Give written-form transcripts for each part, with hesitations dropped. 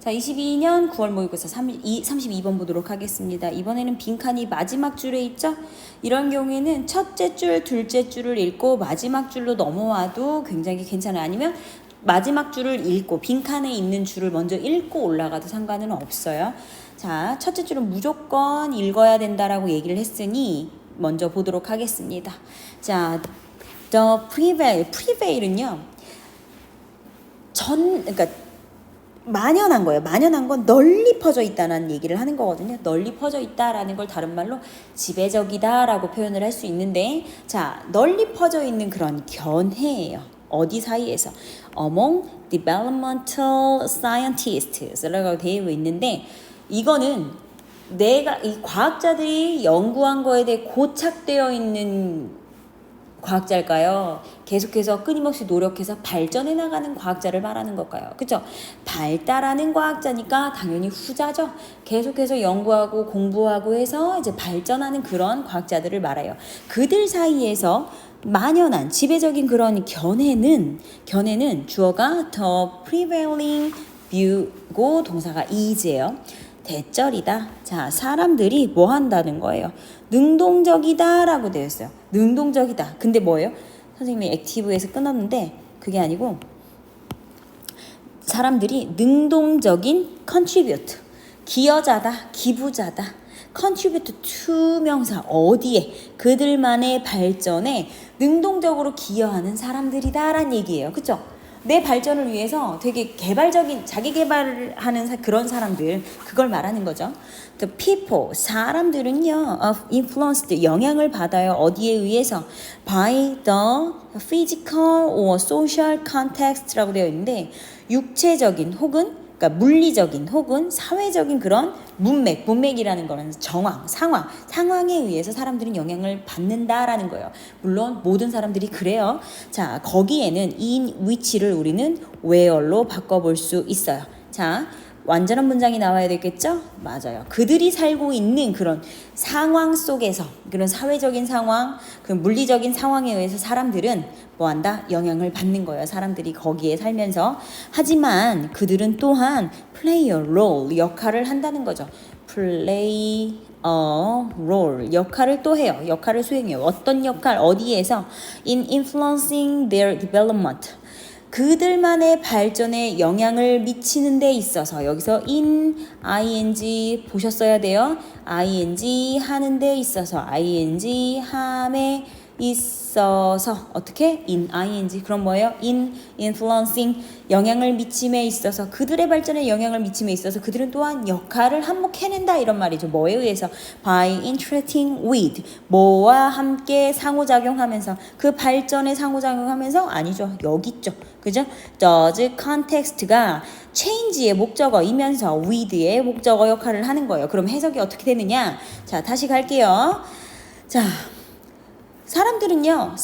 자, 22년 9월 모의고사 32번 보도록 하겠습니다. 이번에는 빈칸이 마지막 줄에 있죠? 이런 경우에는 첫째 줄, 둘째 줄을 읽고 마지막 줄로 넘어와도 굉장히 괜찮아요. 아니면 마지막 줄을 읽고 빈칸에 있는 줄을 먼저 읽고 올라가도 상관은 없어요. 자, 첫째 줄은 무조건 읽어야 된다라고 얘기를 했으니 먼저 보도록 하겠습니다. 자, the prevail은요. 그러니까 만연한 거예요. 만연한 건 널리 퍼져 있다는 얘기를 하는 거거든요. 널리 퍼져 있다라는 걸 다른 말로 지배적이다라고 표현을 할 수 있는데, 자, 널리 퍼져 있는 그런 견해예요. 어디 사이에서? Among developmental scientists라고 되어 있는데, 이거는 내가 이 과학자들이 연구한 거에 대해 고착되어 있는 과학자일까요? 계속해서 끊임없이 노력해서 발전해 나가는 과학자를 말하는 걸까요? 그쵸? 발달하는 과학자니까 당연히 후자죠. 계속해서 연구하고 공부하고 해서 이제 발전하는 그런 과학자들을 말해요. 그들 사이에서 만연한 지배적인 그런 견해는 주어가 the prevailing view고 동사가 is예요. 대절이다. 자, 사람들이 뭐 한다는 거예요? 능동적이다 라고 되어 있어요. 능동적이다. 근데 뭐예요? 선생님이 액티브에서 끊었는데 그게 아니고 사람들이 능동적인 contribute, 기여자다, 기부자다. contribute to 명사 어디에? 그들만의 발전에 능동적으로 기여하는 사람들이다 라는 얘기예요. 그쵸? 내 발전을 위해서 되게 개발적인 자기 개발을 하는 그런 사람들, 그걸 말하는 거죠. The people, 사람들은요, of influenced, 영향을 받아요. 어디에 의해서? By the physical or social context라고 되어 있는데, 육체적인 혹은 그러니까 물리적인 혹은 사회적인 그런 문맥이라는 거는 상황에 의해서 사람들은 영향을 받는다라는 거예요. 물론 모든 사람들이 그래요. 자, 거기에는 in which를 우리는 where로 바꿔볼 수 있어요. 자, 완전한 문장이 나와야 되겠죠? 맞아요. 그들이 살고 있는 그런 상황 속에서, 그런 사회적인 상황, 그 물리적인 상황에 의해서 사람들은 뭐 한다? 영향을 받는 거예요. 사람들이 거기에 살면서. 하지만 그들은 또한 play a role, 역할을 한다는 거죠. play a role, 역할을 또 해요. 역할을 수행해요. 어떤 역할, 어디에서? in influencing their development. 그들만의 발전에 영향을 미치는 데 있어서, 여기서 in, ing 보셨어야 돼요. ing 하는 데 있어서, ing 함에 있어서 어떻게? in ing. 그럼 뭐예요? in influencing, 영향을 미침에 있어서, 그들의 발전에 영향을 미침에 있어서 그들은 또한 역할을 한몫해낸다 이런 말이죠. 뭐에 의해서? by interacting with, 뭐와 함께 상호작용하면서, 그 발전에 상호작용하면서. 아니죠. 여기 있죠. 그죠? does context가 change의 목적어이면서 with의 목적어 역할을 하는 거예요. 그럼 해석이 어떻게 되느냐? 자, 다시 갈게요. 자, 사람들은요,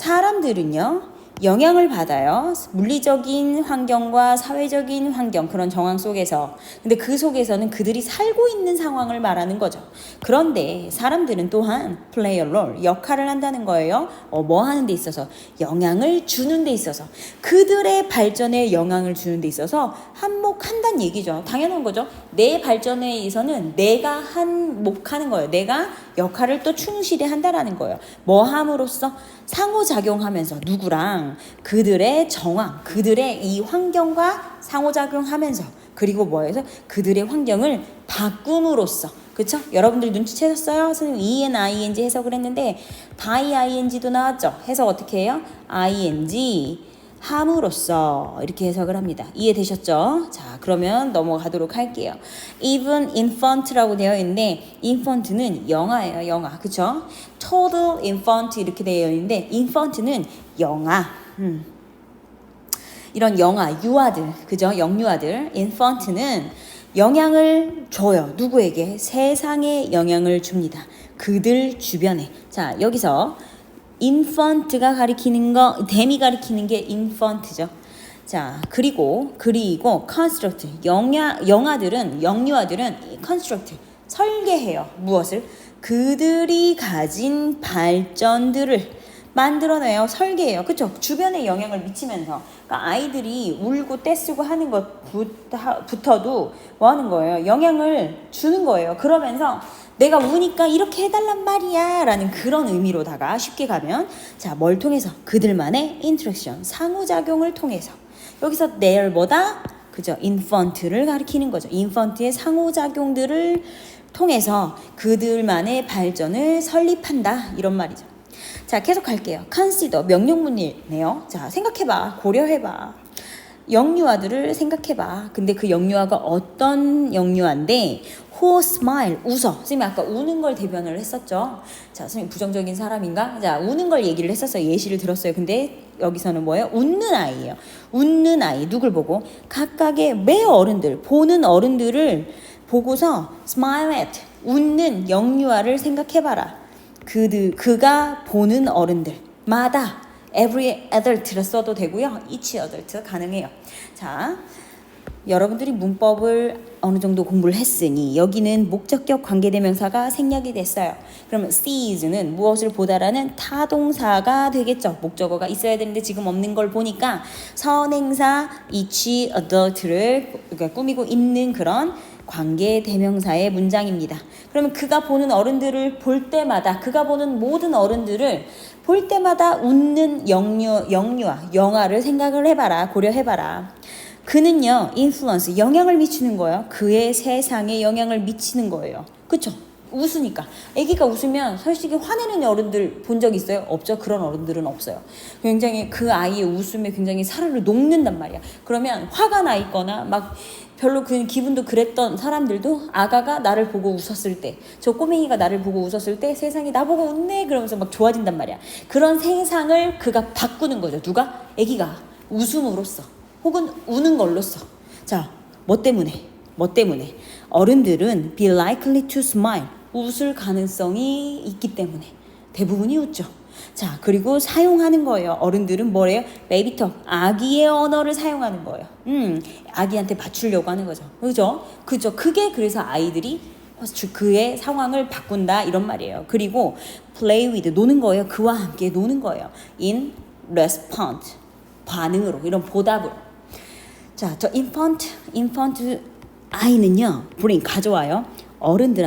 영향을 받아요. 물리적인 환경과 사회적인 환경, 그런 정황 속에서. 근데 그 속에서는 그들이 살고 있는 상황을 말하는 거죠. 그런데 사람들은 또한 play a role, 역할을 한다는 거예요. 뭐 하는 데 있어서? 영향을 주는 데 있어서. 그들의 발전에 영향을 주는 데 있어서 한몫한다는 얘기죠. 당연한 거죠. 내 발전에 의해서는 내가 한몫하는 거예요. 내가 역할을 또 충실히 한다라는 거예요. 뭐 함으로써? 상호작용하면서. 누구랑? 그들의 정황, 그들의 이 환경과 상호작용하면서. 그리고 뭐해서? 그들의 환경을 바꿈으로써. 그쵸? 여러분들 눈치채셨어요? 선생님 en, ing 해석을 했는데 by ing도 나왔죠? 해석 어떻게 해요? ing 함으로써 이렇게 해석을 합니다. 이해되셨죠? 자, 그러면 넘어가도록 할게요. Even infant라고 되어 있는데 infant는 영아예요. 영아. 그쵸? toddle infant 이렇게 되어 있는데 infant는 영아. 이런 영아, 유아들. 그죠? 영유아들. infant는 영향을 줘요. 누구에게? 세상에 영향을 줍니다. 그들 주변에. 자, 여기서 infant가 가리키는 거, 댐이 가리키는 게 infant죠. 자, 그리고 construct, 영유아들은 construct, 설계해요. 무엇을? 그들이 가진 발전들을 만들어내요. 설계해요. 그쵸? 주변에 영향을 미치면서. 그러니까 아이들이 울고 떼쓰고 하는 것부터도 뭐 하는 거예요? 영향을 주는 거예요. 그러면서 내가 우니까 이렇게 해달란 말이야 라는 그런 의미로다가 쉽게 가면 자, 뭘 통해서? 그들만의 인터랙션, 상호작용을 통해서. 여기서 their 뭐다? 그죠? infant를 가리키는 거죠. infant의 상호작용들을 통해서 그들만의 발전을 설립한다 이런 말이죠. 자, 계속 갈게요. consider 명령문이네요. 자, 생각해봐. 고려해봐. 영유아들을 생각해봐. 근데 그 영유아가 어떤 영유아인데 who smile, 웃어. 선생님이 아까 우는 걸 대변을 했었죠. 자, 선생님 부정적인 사람인가? 자, 우는 걸 얘기를 했었어요. 예시를 들었어요. 근데 여기서는 뭐예요? 웃는 아이예요. 웃는 아이. 누굴 보고? 각각의 매 어른들, 보는 어른들을 보고서 smile at, 웃는 영유아를 생각해봐라. 그가 보는 어른들마다 every adult를 써도 되고요. each adult 가능해요. 자, 여러분들이 문법을 어느 정도 공부를 했으니 여기는 목적격 관계대명사가 생략이 됐어요. 그러면 sees는 무엇을 보다라는 타동사가 되겠죠. 목적어가 있어야 되는데 지금 없는 걸 보니까 선행사 each adult를 꾸미고 있는 그런 관계대명사의 문장입니다. 그러면 그가 보는 어른들을 볼 때마다 그가 보는 모든 어른들을 볼 때마다 웃는 영화를 생각을 해봐라. 고려해봐라. 그는요, influence, 영향을 미치는 거예요. 그의 세상에 영향을 미치는 거예요. 그쵸? 웃으니까. 아기가 웃으면 솔직히 화내는 어른들 본 적 있어요? 없죠? 그런 어른들은 없어요. 굉장히 그 아이의 웃음에 굉장히 사르르 녹는단 말이야. 그러면 화가 나 있거나 막 별로 그 기분도 그랬던 사람들도 아가가 나를 보고 웃었을 때, 저 꼬맹이가 나를 보고 웃었을 때 세상이 나보고 웃네 그러면서 막 좋아진단 말이야. 그런 세상을 그가 바꾸는 거죠. 누가? 아기가 웃음으로써 혹은 우는 걸로써. 자, 뭐 때문에? 어른들은 be likely to smile, 웃을 가능성이 있기 때문에 대부분이 웃죠. 자, 그리고 사용하는 거예요. 어른들은 뭐래요? baby talk, 아기의 언어를 사용하는 거예요. 아기한테 맞추려고 하는 거죠. 그죠? 그게 그래서 아이들이 그의 상황을 바꾼다 이런 말이에요. 그리고 play with, 노는 거예요. 그와 함께 노는 거예요. in response, 반응으로, 이런 보답으로. 자, 저 infant 아이는요, bring, 가져와요. 어른들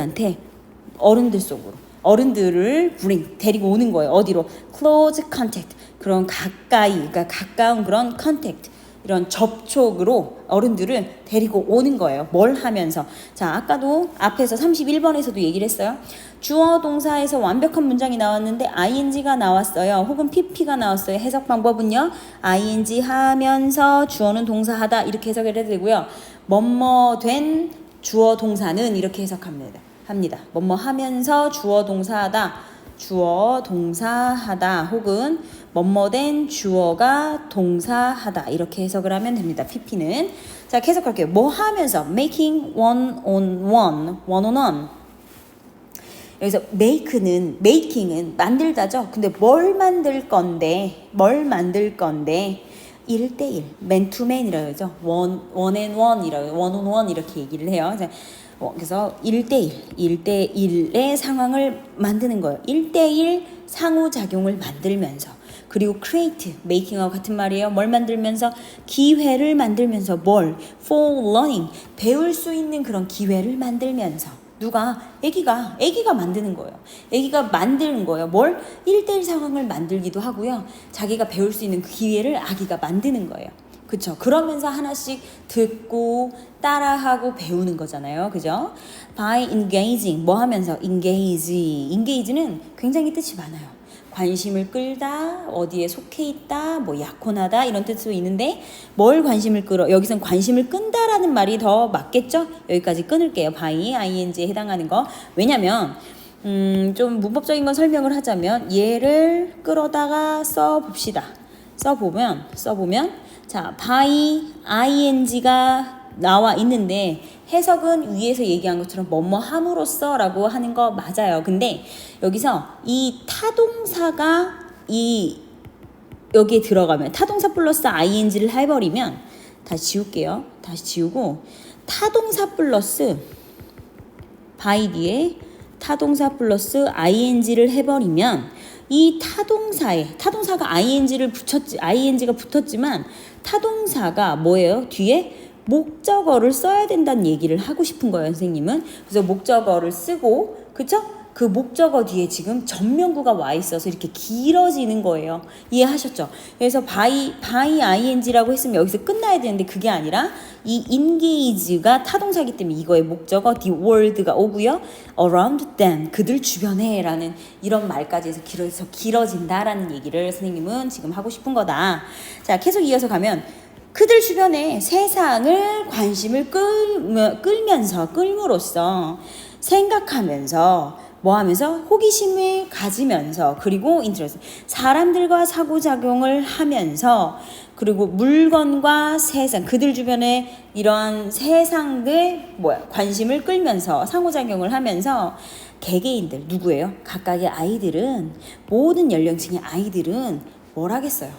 속으로. 어른들을 bring, 데리고 오는 거예요. 어디로? close contact, 그런 그러니까 가까운 그런 contact, 이런 접촉으로 어른들을 데리고 오는 거예요. 뭘 하면서? 자, 아까도 앞에서 31번에서도 얘기를 했어요. 주어 동사에서 완벽한 문장이 나왔는데 ing가 나왔어요. 혹은 pp가 나왔어요. 해석 방법은요, ing 하면서 주어는 동사하다 이렇게 해석을 해도 되고요. 뭐뭐 된 주어 동사는 이렇게 해석합니다. 뭐뭐 하면서 주어 동사하다 혹은 뭐뭐 된 주어가 동사하다 이렇게 해석을 하면 됩니다. pp는. 자, 계속할게요. 뭐 하면서? making one on one. 여기서 making은 만들다죠. 근데 뭘 만들 건데 1대1, man to man이라고 하죠. one and one이라고, one on one 이렇게 얘기를 해요. 그래서 1대1의 상황을 만드는 거예요. 1대1 상호작용을 만들면서, 그리고 create, making하고 같은 말이에요. 뭘 만들면서? 기회를 만들면서. 뭘? for learning, 배울 수 있는 그런 기회를 만들면서. 누가? 아기가 만드는 거예요. 아기가 만드는 거예요. 뭘? 1대1 상황을 만들기도 하고요. 자기가 배울 수 있는 그 기회를 아기가 만드는 거예요. 그쵸? 그러면서 하나씩 듣고 따라하고 배우는 거잖아요. 그죠? by engaging, 뭐 하면서? engage는 굉장히 뜻이 많아요. 관심을 끌다, 어디에 속해 있다, 뭐 약혼하다 이런 뜻도 있는데 뭘 관심을 끌어? 여기선 관심을 끈다라는 말이 더 맞겠죠? 여기까지 끊을게요. by ing에 해당하는 거. 왜냐면 좀 문법적인 건 설명을 하자면 얘를 끌어다가 써봅시다. 써보면 자, by ing가 나와 있는데 해석은 위에서 얘기한 것처럼 뭐뭐 함으로써 라고 하는 거 맞아요. 근데 여기서 이 타동사가 여기에 들어가면, 타동사 플러스 ing를 해버리면, 다시 지우고 타동사 플러스 by 뒤에 타동사 플러스 ing를 해버리면 이 타동사가 ing가 붙었지만 타동사가 뭐예요? 뒤에 목적어를 써야 된다는 얘기를 하고 싶은 거예요, 선생님은. 그래서 목적어를 쓰고, 그쵸? 그 목적어 뒤에 지금 전면구가 와 있어서 이렇게 길어지는 거예요. 이해하셨죠? 그래서 by ing라고 했으면 여기서 끝나야 되는데 그게 아니라 이 engage가 타동사이기 때문에 이거의 목적어 the world가 오고요. around them, 그들 주변에 라는 이런 말까지 해서 길어진다라는 얘기를 선생님은 지금 하고 싶은 거다. 자, 계속 이어서 가면 그들 주변에 세상을 관심을 끌므로써 생각하면서 뭐 하면서 호기심을 가지면서 그리고 인트레스트 사람들과 상호작용을 하면서 그리고 물건과 세상 그들 주변에 이러한 세상들 관심을 끌면서 상호작용을 하면서 개개인들 누구예요? 각각의 아이들은 모든 연령층의 아이들은 뭘 하겠어요?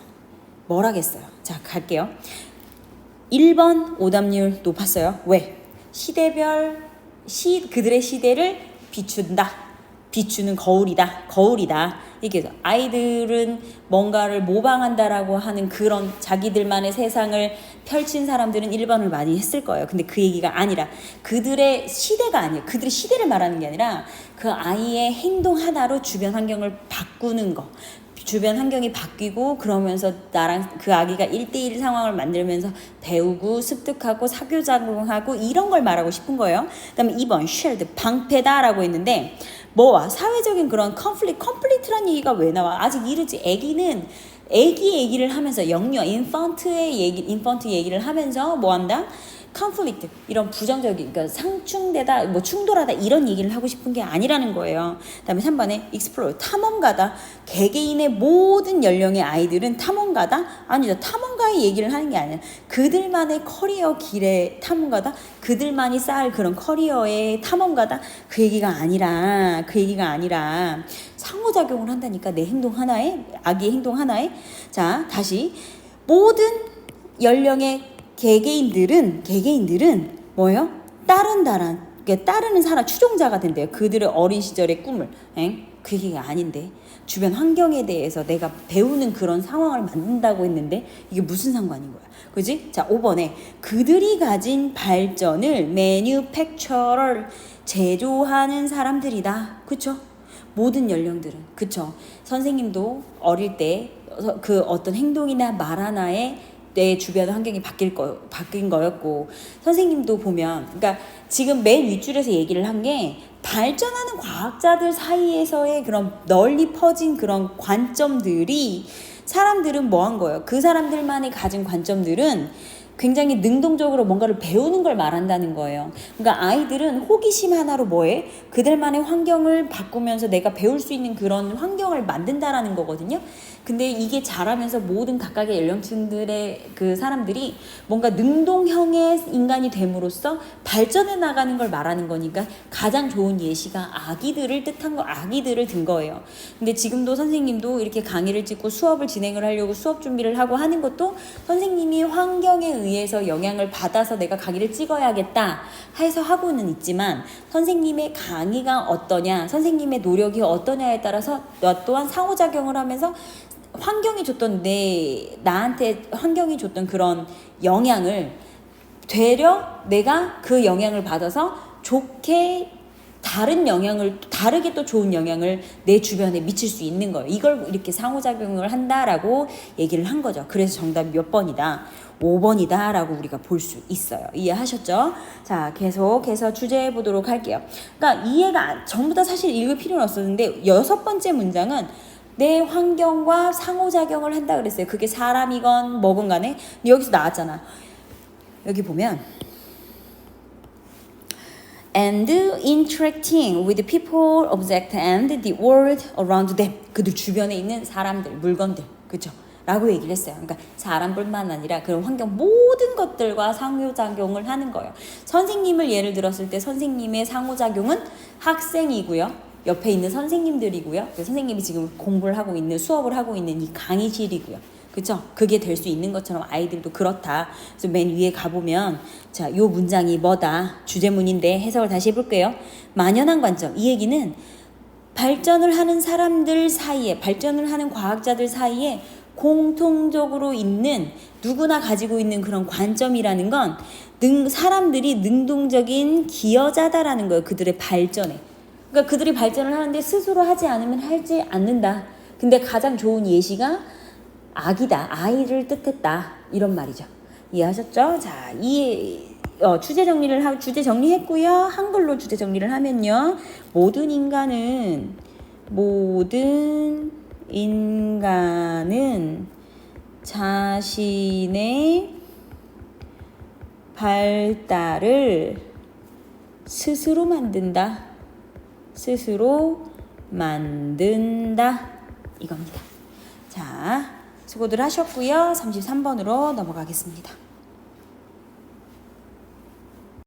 자, 갈게요. 1번 오답률 높았어요. 왜? 그들의 시대를 비추는 거울이다. 이렇게 해서 아이들은 뭔가를 모방한다라고 하는 그런 자기들만의 세상을 펼친 사람들은 1번을 많이 했을 거예요. 근데 그 얘기가 아니라 그들의 시대가 아니에요. 그들의 시대를 말하는 게 아니라 그 아이의 행동 하나로 주변 환경을 바꾸는 거. 주변 환경이 바뀌고 그러면서 나랑 그 아기가 1대1 상황을 만들면서 배우고 습득하고 사교작용하고 이런 걸 말하고 싶은 거예요. 그 다음에 2번 shared 방패다라고 했는데 뭐와 사회적인 그런 컴플리트라는 얘기가 왜 나와? 아직 이르지. 애기 얘기를 하면서 인펀트 얘기를 하면서 뭐 한다? 컨플릭트 이런 부정적인 그러니까 상충되다 충돌하다 이런 얘기를 하고 싶은 게 아니라는 거예요. 그다음에 3번에 explore 탐험가다. 개개인의 모든 연령의 아이들은 탐험가다? 아니죠. 탐험가의 얘기를 하는 게 아니라 그들만의 커리어 길의 탐험가다. 그들만이 쌓을 그런 커리어의 탐험가다. 그 얘기가 아니라 상호작용을 한다니까 내 행동 하나에 아기의 행동 하나에. 자, 다시 모든 연령의 개개인들은 뭐예요? 따르는 사람 추종자가 된대요. 그들의 어린 시절의 꿈을. 그 얘기가 아닌데 주변 환경에 대해서 내가 배우는 그런 상황을 만든다고 했는데 이게 무슨 상관인 거야? 그지? 자, 5번에 그들이 가진 발전을 manufacturer 제조하는 사람들이다. 그쵸? 모든 연령들은. 그쵸? 선생님도 어릴 때 그 어떤 행동이나 말 하나에 내 주변 환경이 바뀐 거였고 선생님도 보면 그러니까 지금 맨 윗줄에서 얘기를 한 게 발전하는 과학자들 사이에서의 그런 널리 퍼진 그런 관점들이 사람들은 뭐 한 거예요? 그 사람들만이 가진 관점들은 굉장히 능동적으로 뭔가를 배우는 걸 말한다는 거예요. 그러니까 아이들은 호기심 하나로 뭐해? 그들만의 환경을 바꾸면서 내가 배울 수 있는 그런 환경을 만든다라는 거거든요. 근데 이게 자라면서 모든 각각의 연령층들의 그 사람들이 뭔가 능동형의 인간이 됨으로써 발전해 나가는 걸 말하는 거니까 가장 좋은 예시가 아기들을 든 거예요. 근데 지금도 선생님도 이렇게 강의를 찍고 수업을 진행을 하려고 수업 준비를 하고 하는 것도 선생님이 환경에 의해서 영향을 받아서 내가 강의를 찍어야겠다 해서 하고는 있지만 선생님의 강의가 어떠냐, 선생님의 노력이 어떠냐에 따라서 너 또한 상호작용을 하면서 나한테 환경이 줬던 그런 영향을 되려 내가 그 영향을 받아서 좋게 다르게 또 좋은 영향을 내 주변에 미칠 수 있는 거예요. 이걸 이렇게 상호작용을 한다라고 얘기를 한 거죠. 그래서 정답이 몇 번이다? 5번이다 라고 우리가 볼 수 있어요. 이해하셨죠? 자, 계속해서 주제해 보도록 할게요. 그러니까 이해가 전부 다 사실 읽을 필요는 없었는데 6번째 문장은 내 환경과 상호작용을 한다 그랬어요. 그게 사람이건 뭐건 간에. 근데 여기서 나왔잖아. 여기 보면 and interacting with people, object and the world around them. 그들 주변에 있는 사람들, 물건들. 그렇죠? 라고 얘기를 했어요. 그러니까 사람뿐만 아니라 그런 환경 모든 것들과 상호작용을 하는 거예요. 선생님을 예를 들었을 때 선생님의 상호작용은 학생이고요. 옆에 있는 선생님들이고요. 선생님이 지금 공부를 하고 있는 수업을 하고 있는 이 강의실이고요. 그쵸? 그게 될 수 있는 것처럼 아이들도 그렇다. 그래서 맨 위에 가보면 자, 요 문장이 뭐다? 주제문인데 해석을 다시 해볼게요. 만연한 관점. 이 얘기는 발전을 하는 사람들 사이에, 발전을 하는 과학자들 사이에 공통적으로 있는, 누구나 가지고 있는 그런 관점이라는 건 사람들이 능동적인 기여자다라는 거예요. 그들의 발전에. 그러니까 그들이 발전을 하는데 스스로 하지 않으면 하지 않는다. 근데 가장 좋은 예시가 아기다. 아이를 뜻했다. 이런 말이죠. 이해하셨죠? 자, 주제 정리했고요. 한글로 주제 정리를 하면요. 모든 인간은 자신의 발달을 스스로 만든다. 이겁니다. 자, 수고들 하셨고요. 33번으로 넘어가겠습니다.